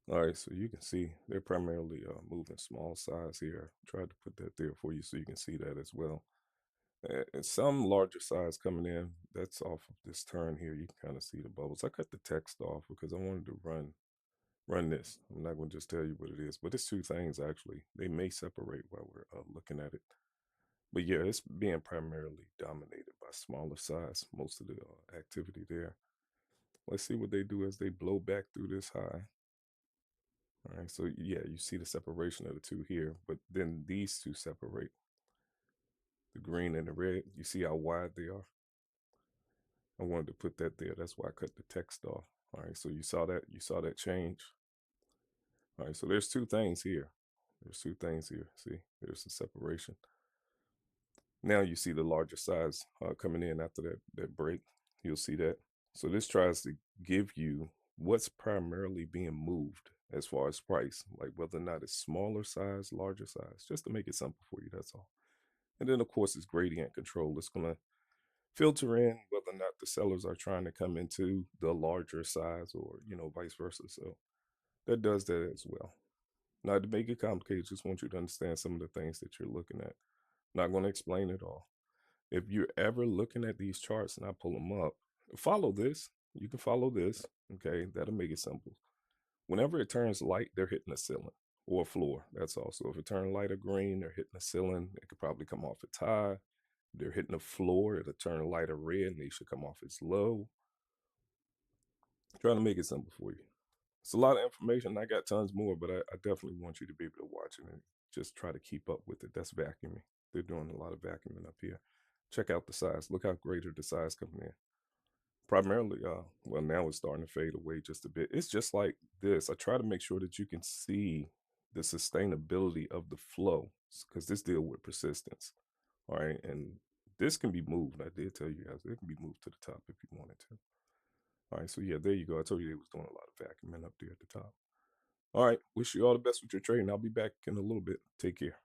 All right, so you can see they're primarily moving small size here. Tried to put that there for you so you can see that as well. And some larger size coming in, that's off of this turn here. You can kind of see the bubbles. I cut the text off because I wanted to run this. I'm not going to just tell you what it is, but it's two things actually. They may separate while we're looking at it. But yeah, it's being primarily dominated by smaller size, most of the activity there. Let's see what they do as they blow back through this high. All right, so yeah, you see the separation of the two here, but then these two separate, the green and the red. You see how wide they are? I wanted to put that there. That's why I cut the text off. All right, so you saw that change. All right, so there's two things here. There's two things here. See, there's the separation. Now you see the larger size coming in after that break. You'll see that. So this tries to give you what's primarily being moved as far as price, like whether or not it's smaller size, larger size, just to make it simple for you. That's all. And then of course it's gradient control. It's gonna filter in whether or not the sellers are trying to come into the larger size or vice versa. So that does that as well. Not to make it complicated, just want you to understand some of the things that you're looking at. Not going to explain it all. If you're ever looking at these charts and I pull them up, follow this. You can follow this. Okay, that'll make it simple. Whenever it turns light, they're hitting a ceiling or a floor. That's all. So if it turns light or green, they're hitting a ceiling. It could probably come off its high. If they're hitting a floor, it'll turn light or red and they should come off its low. Trying to make it simple for you. It's a lot of information. I got tons more, but I definitely want you to be able to watch it and just try to keep up with it. That's vacuuming. They're doing a lot of vacuuming up here. Check out the size. Look how greater the size coming in. Primarily, well, now it's starting to fade away just a bit. It's just like this. I try to make sure that you can see the sustainability of the flow because this deal with persistence. All right. And this can be moved. I did tell you guys it can be moved to the top if you wanted to. All right. So, yeah, there you go. I told you they was doing a lot of vacuuming up there at the top. All right. Wish you all the best with your trading. I'll be back in a little bit. Take care.